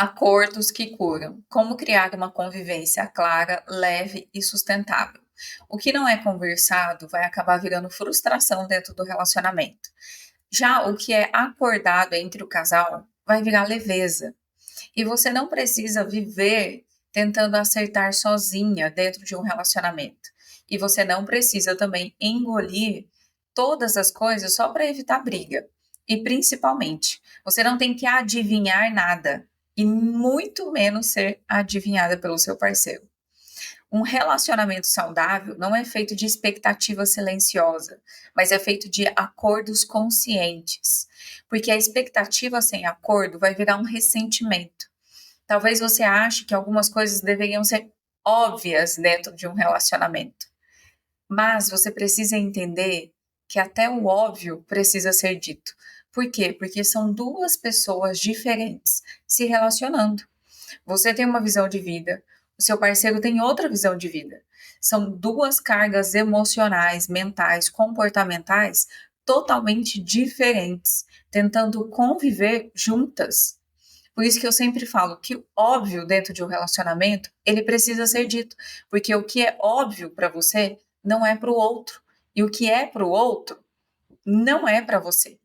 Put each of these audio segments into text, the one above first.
Acordos que curam. Como criar uma convivência clara, leve e sustentável. O que não é conversado vai acabar virando frustração dentro do relacionamento. Já o que é acordado entre o casal vai virar leveza. E você não precisa viver tentando acertar sozinha dentro de um relacionamento. E você não precisa também engolir todas as coisas só para evitar briga. E principalmente, você não tem que adivinhar nada e muito menos ser adivinhada pelo seu parceiro. Um relacionamento saudável não é feito de expectativa silenciosa, mas é feito de acordos conscientes. Porque a expectativa sem acordo vai virar um ressentimento. Talvez você ache que algumas coisas deveriam ser óbvias dentro de um relacionamento, mas você precisa entender que até o óbvio precisa ser dito. Por quê? Porque são duas pessoas diferentes se relacionando. Você tem uma visão de vida, o seu parceiro tem outra visão de vida. São duas cargas emocionais, mentais, comportamentais totalmente diferentes, tentando conviver juntas. Por isso que eu sempre falo que o óbvio dentro de um relacionamento, ele precisa ser dito, porque o que é óbvio para você não é para o outro, e o que é para o outro não é para você.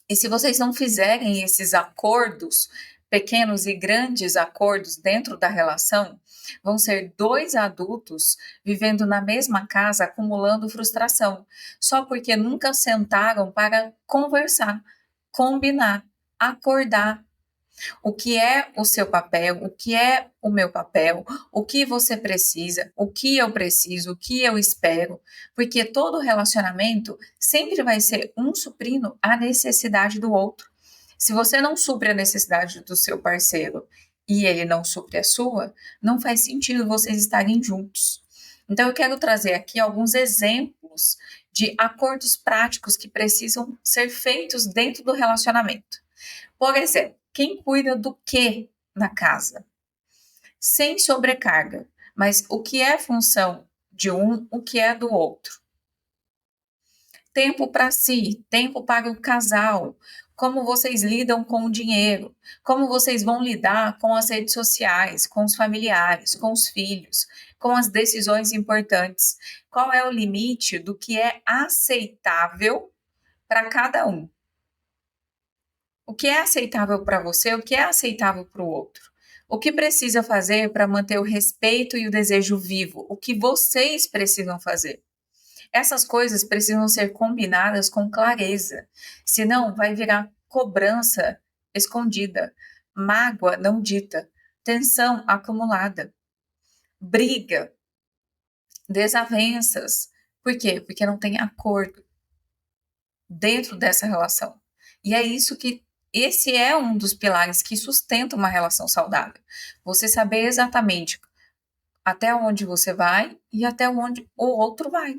E se vocês não fizerem esses acordos, pequenos e grandes acordos dentro da relação, vão ser dois adultos vivendo na mesma casa acumulando frustração, só porque nunca sentaram para conversar, combinar, acordar o que é o seu papel, o que é o meu papel, o que você precisa, o que eu preciso, o que eu espero, porque todo relacionamento sempre vai ser um suprindo a necessidade do outro. Se você não supre a necessidade do seu parceiro e ele não supre a sua, não faz sentido vocês estarem juntos. Então, eu quero trazer aqui alguns exemplos de acordos práticos que precisam ser feitos dentro do relacionamento. Por exemplo, quem cuida do que na casa? Sem sobrecarga, mas o que é função de um, o que é do outro? Tempo para si, tempo para o casal. Como vocês lidam com o dinheiro? Como vocês vão lidar com as redes sociais, com os familiares, com os filhos, com as decisões importantes? Qual é o limite do que é aceitável para cada um? O que é aceitável para você, o que é aceitável para o outro? O que precisa fazer para manter o respeito e o desejo vivo? O que vocês precisam fazer? Essas coisas precisam ser combinadas com clareza, senão vai virar cobrança escondida, mágoa não dita, tensão acumulada, briga, desavenças. Por quê? Porque não tem acordo dentro dessa relação. E é isso que esse é um dos pilares que sustenta uma relação saudável. Você saber exatamente até onde você vai e até onde o outro vai.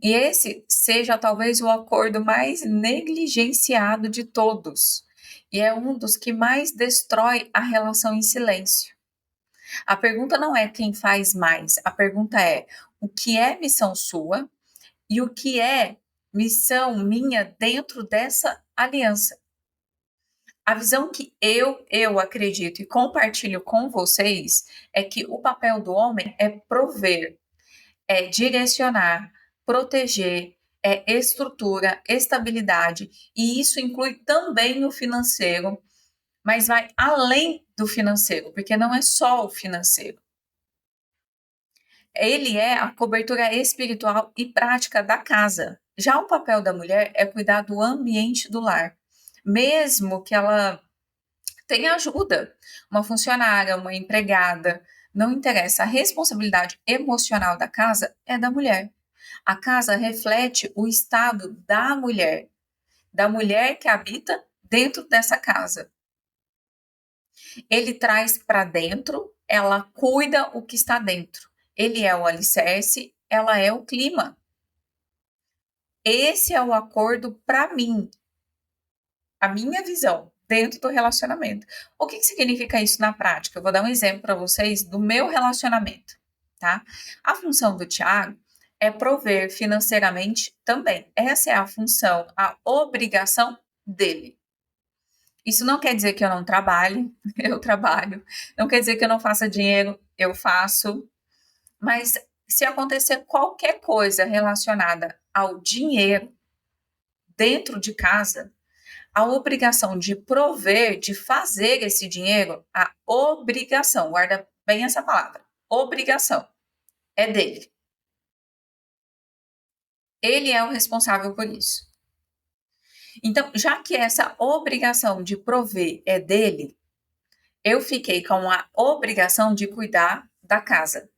E esse seja talvez o acordo mais negligenciado de todos. E é um dos que mais destrói a relação em silêncio. A pergunta não é quem faz mais, a pergunta é o que é missão sua e o que é missão minha dentro dessa aliança. A visão que eu acredito e compartilho com vocês é que o papel do homem é prover, é direcionar, proteger, é estrutura, estabilidade, e isso inclui também o financeiro, mas vai além do financeiro, porque não é só o financeiro. Ele é a cobertura espiritual e prática da casa. Já o papel da mulher é cuidar do ambiente do lar, mesmo que ela tenha ajuda, uma funcionária, uma empregada, não interessa, a responsabilidade emocional da casa é da mulher. A casa reflete o estado da mulher que habita dentro dessa casa. Ele traz para dentro, ela cuida o que está dentro. Ele é o alicerce, ela é o clima. Esse é o acordo para mim, a minha visão dentro do relacionamento. O que significa isso na prática? Eu vou dar um exemplo para vocês do meu relacionamento, tá? A função do Tiago é prover financeiramente também. Essa é a função, a obrigação dele. Isso não quer dizer que eu não trabalhe, eu trabalho. Não quer dizer que eu não faça dinheiro, eu faço. Mas se acontecer qualquer coisa relacionada ao dinheiro dentro de casa, a obrigação de prover, de fazer esse dinheiro, a obrigação, guarda bem essa palavra, obrigação, é dele. Ele é o responsável por isso. Então, já que essa obrigação de prover é dele, eu fiquei com a obrigação de cuidar da casa.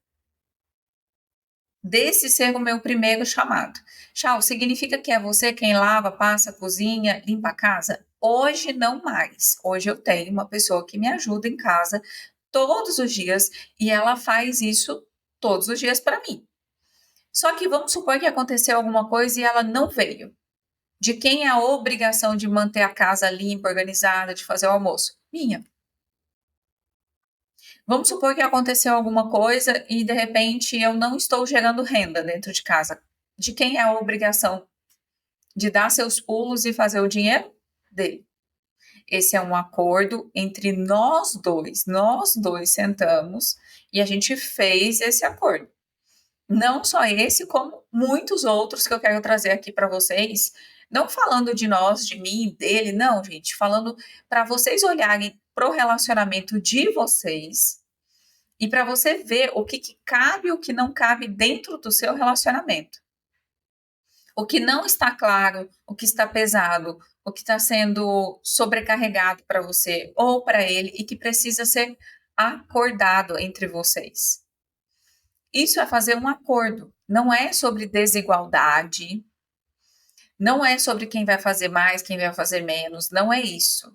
Desse ser o meu primeiro chamado. Tchau, significa que é você quem lava, passa, cozinha, limpa a casa? Hoje não mais. Hoje eu tenho uma pessoa que me ajuda em casa todos os dias e ela faz isso todos os dias para mim. Só que vamos supor que aconteceu alguma coisa e ela não veio. De quem é a obrigação de manter a casa limpa, organizada, de fazer o almoço? Minha. Vamos supor que aconteceu alguma coisa e de repente eu não estou gerando renda dentro de casa. De quem é a obrigação de dar seus pulos e fazer o dinheiro? Dele. Esse é um acordo entre nós dois. Nós dois sentamos e a gente fez esse acordo. Não só esse, como muitos outros que eu quero trazer aqui para vocês. Não falando de nós, de mim, dele, não, gente. Falando para vocês olharem para o relacionamento de vocês e para você ver o que cabe e o que não cabe dentro do seu relacionamento. O que não está claro, o que está pesado, o que está sendo sobrecarregado para você ou para ele e que precisa ser acordado entre vocês. Isso é fazer um acordo. Não é sobre desigualdade, não é sobre quem vai fazer mais, quem vai fazer menos, não é isso.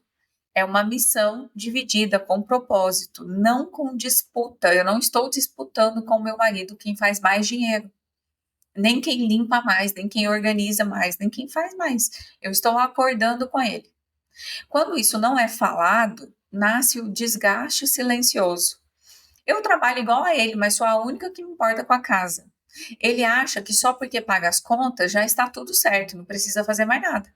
É uma missão dividida com propósito, não com disputa. Eu não estou disputando com meu marido quem faz mais dinheiro, nem quem limpa mais, nem quem organiza mais, nem quem faz mais. Eu estou acordando com ele. Quando isso não é falado, nasce o desgaste silencioso. Eu trabalho igual a ele, mas sou a única que me importa com a casa. Ele acha que só porque paga as contas já está tudo certo, não precisa fazer mais nada.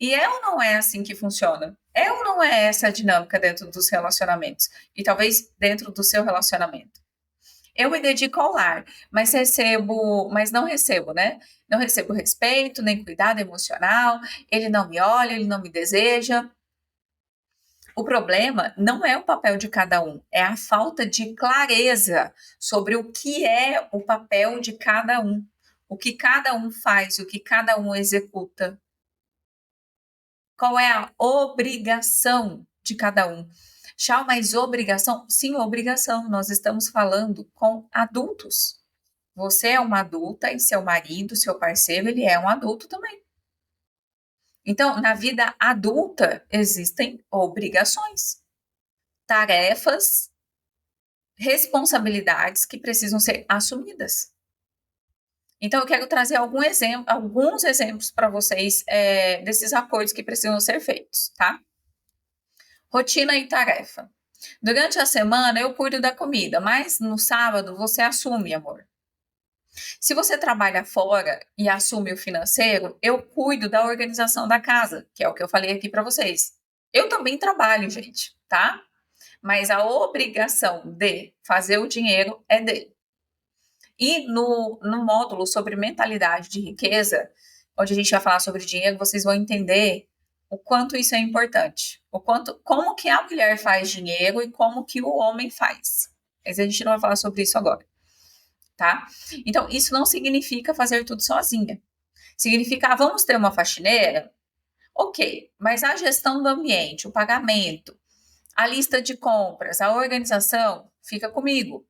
E é ou não é assim que funciona? É ou não é essa a dinâmica dentro dos relacionamentos? E talvez dentro do seu relacionamento. Eu me dedico ao lar, mas não recebo, né? Não recebo respeito, nem cuidado emocional, ele não me olha, ele não me deseja. O problema não é o papel de cada um, é a falta de clareza sobre o que é o papel de cada um, o que cada um faz, o que cada um executa. Qual é a obrigação de cada um? Tchau, mas obrigação? Sim, obrigação. Nós estamos falando com adultos. Você é uma adulta e seu marido, seu parceiro, ele é um adulto também. Então, na vida adulta, existem obrigações, tarefas, responsabilidades que precisam ser assumidas. Então, eu quero trazer alguns exemplos para vocês desses acordos que precisam ser feitos, tá? Rotina e tarefa. Durante a semana eu cuido da comida, mas no sábado você assume, amor. Se você trabalha fora e assume o financeiro, eu cuido da organização da casa, que é o que eu falei aqui para vocês. Eu também trabalho, gente, tá? Mas a obrigação de fazer o dinheiro é dele. E no módulo sobre mentalidade de riqueza, onde a gente vai falar sobre dinheiro, vocês vão entender o quanto isso é importante, como que a mulher faz dinheiro e como que o homem faz. Mas a gente não vai falar sobre isso agora, tá? Então, isso não significa fazer tudo sozinha. Significa, vamos ter uma faxineira? Ok, mas a gestão do ambiente, o pagamento, a lista de compras, a organização, fica comigo.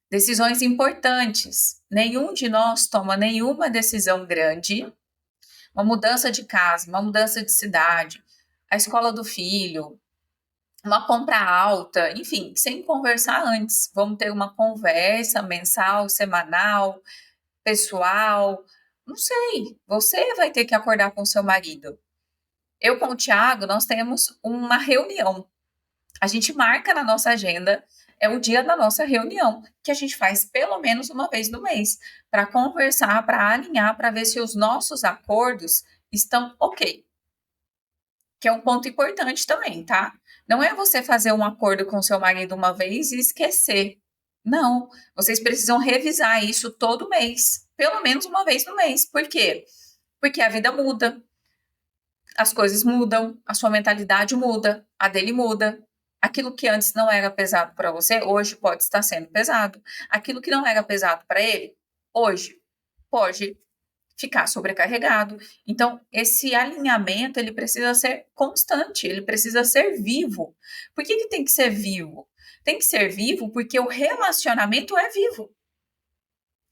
Decisões importantes. Nenhum de nós toma nenhuma decisão grande, uma mudança de casa, uma mudança de cidade, a escola do filho, uma compra alta, enfim, sem conversar antes. Vamos ter uma conversa mensal, semanal, pessoal. Não sei, você vai ter que acordar com seu marido. Eu com o Thiago, nós temos uma reunião. A gente marca na nossa agenda, é o dia da nossa reunião, que a gente faz pelo menos uma vez no mês, para conversar, para alinhar, para ver se os nossos acordos estão ok. que é um ponto importante também, tá? Não é você fazer um acordo com seu marido uma vez e esquecer. Não, vocês precisam revisar isso todo mês, pelo menos uma vez no mês. Por quê? Porque a vida muda, as coisas mudam, a sua mentalidade muda, a dele muda. Aquilo que antes não era pesado para você, hoje pode estar sendo pesado. Aquilo que não era pesado para ele, hoje pode ficar sobrecarregado. Então, esse alinhamento, ele precisa ser constante, ele precisa ser vivo. Por que tem que ser vivo? Tem que ser vivo porque o relacionamento é vivo.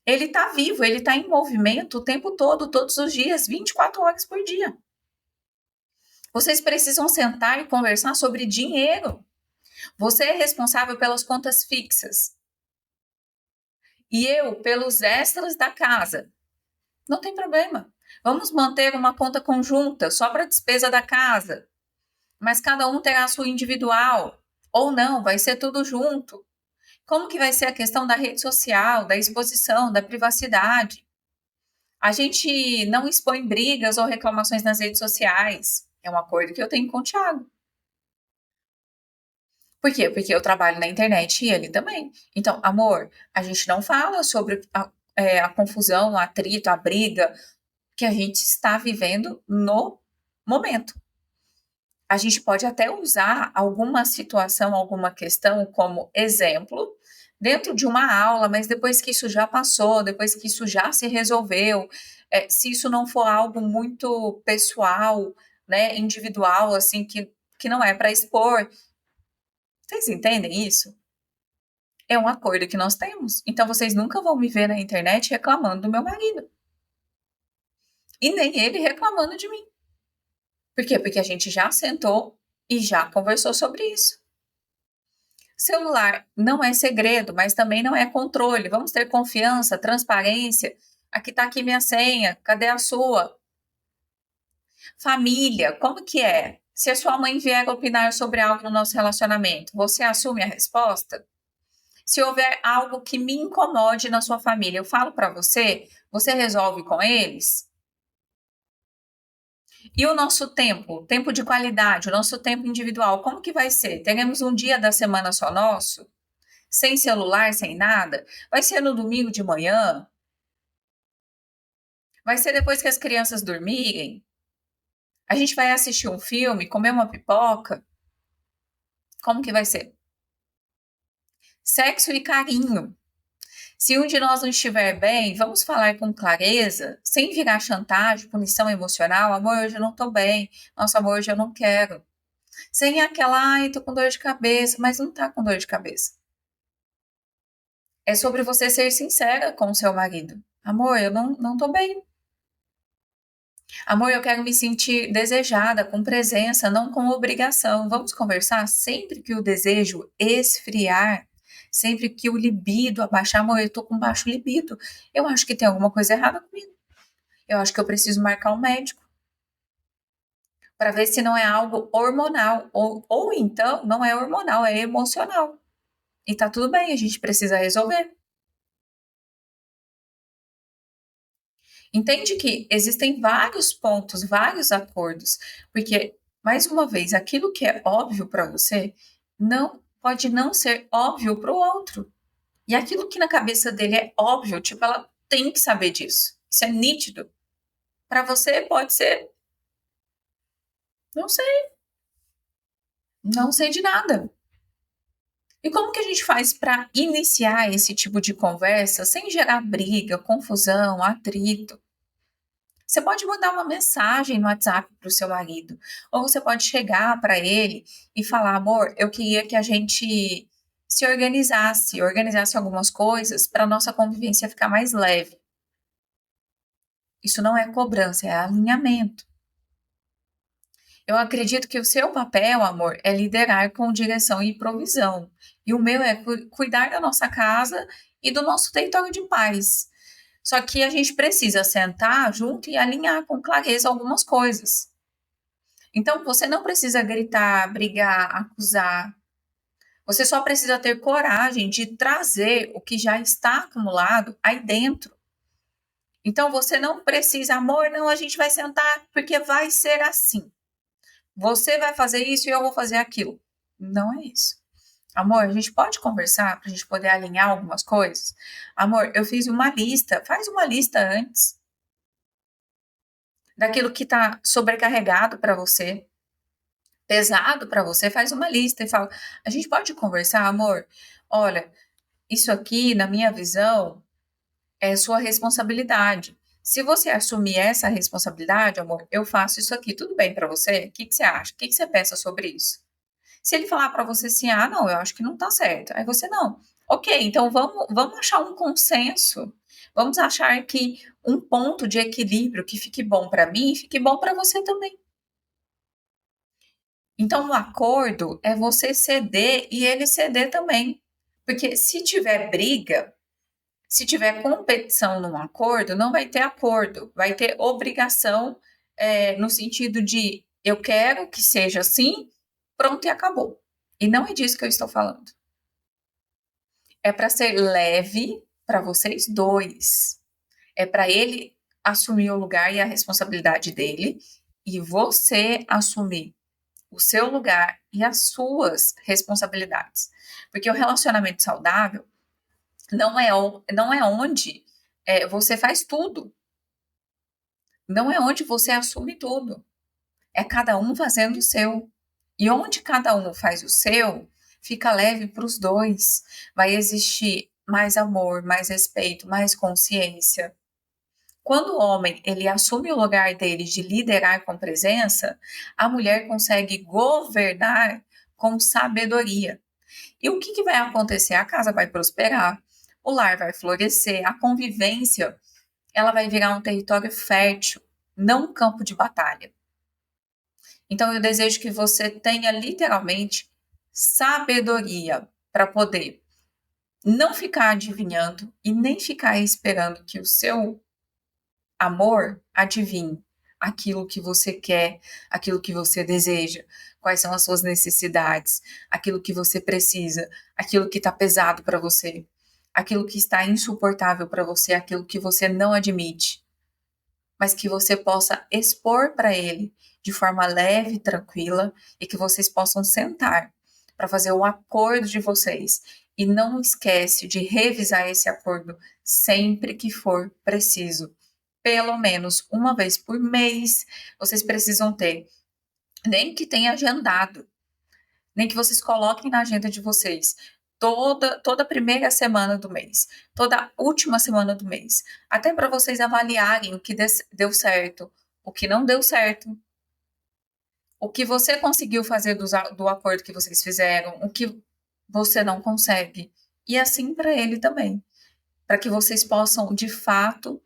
Ele está vivo, ele está em movimento o tempo todo, todos os dias, 24 horas por dia. Vocês precisam sentar e conversar sobre dinheiro. Você é responsável pelas contas fixas. E eu pelos extras da casa. Não tem problema. Vamos manter uma conta conjunta só para a despesa da casa. Mas cada um terá a sua individual. Ou não, vai ser tudo junto. Como que vai ser a questão da rede social, da exposição, da privacidade? A gente não expõe brigas ou reclamações nas redes sociais. É um acordo que eu tenho com o Thiago. Por quê? Porque eu trabalho na internet e ele também. Então, amor, a gente não fala sobre a confusão, o atrito, a briga que a gente está vivendo no momento. A gente pode até usar alguma situação, alguma questão como exemplo dentro de uma aula, mas depois que isso já passou, depois que isso já se resolveu, se isso não for algo muito pessoal, né, individual, assim, que não é para expor. Vocês entendem isso? É um acordo que nós temos. Então, vocês nunca vão me ver na internet reclamando do meu marido. E nem ele reclamando de mim. Por quê? Porque a gente já sentou e já conversou sobre isso. Celular não é segredo, mas também não é controle. Vamos ter confiança, transparência. Aqui minha senha, cadê a sua? Família, como que é? Se a sua mãe vier opinar sobre algo no nosso relacionamento, você assume a resposta? Se houver algo que me incomode na sua família, eu falo para você, você resolve com eles? E o nosso tempo de qualidade, o nosso tempo individual, como que vai ser? Teremos um dia da semana só nosso? Sem celular, sem nada? Vai ser no domingo de manhã? Vai ser depois que as crianças dormirem? A gente vai assistir um filme, comer uma pipoca? Como que vai ser? Sexo e carinho. Se um de nós não estiver bem, vamos falar com clareza, sem virar chantagem, punição emocional. Amor, hoje eu não tô bem. Nossa, amor, hoje eu não quero. Sem aquela, ai, tô com dor de cabeça, mas não tá com dor de cabeça. É sobre você ser sincera com o seu marido. Amor, eu não tô bem. Amor, eu quero me sentir desejada, com presença, não com obrigação. Vamos conversar sempre que o desejo esfriar, sempre que o libido abaixar. Amor, eu tô com baixo libido. Eu acho que tem alguma coisa errada comigo. Eu acho que eu preciso marcar um médico para ver se não é algo hormonal. Ou então, não é hormonal, é emocional. E tá tudo bem, a gente precisa resolver. Entende que existem vários pontos, vários acordos, porque, mais uma vez, aquilo que é óbvio para você não pode não ser óbvio para o outro. E aquilo que na cabeça dele é óbvio, tipo, ela tem que saber disso. Isso é nítido. Para você pode ser, não sei, não sei de nada. E como que a gente faz para iniciar esse tipo de conversa sem gerar briga, confusão, atrito? Você pode mandar uma mensagem no WhatsApp para o seu marido, ou você pode chegar para ele e falar: amor, eu queria que a gente se organizasse algumas coisas para nossa convivência ficar mais leve. Isso não é cobrança, é alinhamento. Eu acredito que o seu papel, amor, é liderar com direção e provisão. E o meu é cuidar da nossa casa e do nosso território de paz. Só que a gente precisa sentar junto e alinhar com clareza algumas coisas. Então, você não precisa gritar, brigar, acusar. Você só precisa ter coragem de trazer o que já está acumulado aí dentro. Então, você não precisa, amor, não, a gente vai sentar porque vai ser assim. Você vai fazer isso e eu vou fazer aquilo. Não é isso. Amor, a gente pode conversar para a gente poder alinhar algumas coisas? Amor, eu fiz uma lista. Faz uma lista antes daquilo que está sobrecarregado para você, pesado para você. Faz uma lista e fala: a gente pode conversar, amor? Olha, isso aqui, na minha visão, é sua responsabilidade. Se você assumir essa responsabilidade, amor, eu faço isso aqui. Tudo bem para você? O que, que você acha? O que, que você pensa sobre isso? Se ele falar para você assim, ah, não, eu acho que não tá certo. Aí você, não. Ok, então vamos achar um consenso. Vamos achar que um ponto de equilíbrio que fique bom para mim, fique bom para você também. Então, o acordo é você ceder e ele ceder também. Porque se tiver briga, se tiver competição num acordo, não vai ter acordo, vai ter obrigação, no sentido de eu quero que seja assim, pronto e acabou. E não é disso que eu estou falando. É para ser leve para vocês dois. É para ele assumir o lugar e a responsabilidade dele e você assumir o seu lugar e as suas responsabilidades. Porque o relacionamento saudável não é onde você faz tudo. Não é onde você assume tudo. É cada um fazendo o seu. E onde cada um faz o seu, fica leve para os dois. Vai existir mais amor, mais respeito, mais consciência. Quando o homem ele assume o lugar dele de liderar com presença, a mulher consegue governar com sabedoria. E o que, que vai acontecer? A casa vai prosperar, o lar vai florescer, a convivência ela vai virar um território fértil, não um campo de batalha. Então, eu desejo que você tenha literalmente sabedoria para poder não ficar adivinhando e nem ficar esperando que o seu amor adivinhe aquilo que você quer, aquilo que você deseja, quais são as suas necessidades, aquilo que você precisa, aquilo que está pesado para você, aquilo que está insuportável para você, aquilo que você não admite, mas que você possa expor para ele de forma leve e tranquila e que vocês possam sentar para fazer o acordo de vocês. E não esquece de revisar esse acordo sempre que for preciso. Pelo menos uma vez por mês, vocês precisam ter, nem que tenha agendado, nem que vocês coloquem na agenda de vocês toda a primeira semana do mês, toda a última semana do mês, até para vocês avaliarem o que deu certo, o que não deu certo, o que você conseguiu fazer do acordo que vocês fizeram, o que você não consegue, e assim para ele também, para que vocês possam de fato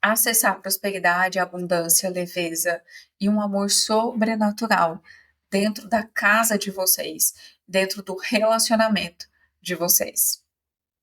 acessar a prosperidade, a abundância, a leveza e um amor sobrenatural dentro da casa de vocês, dentro do relacionamento de vocês.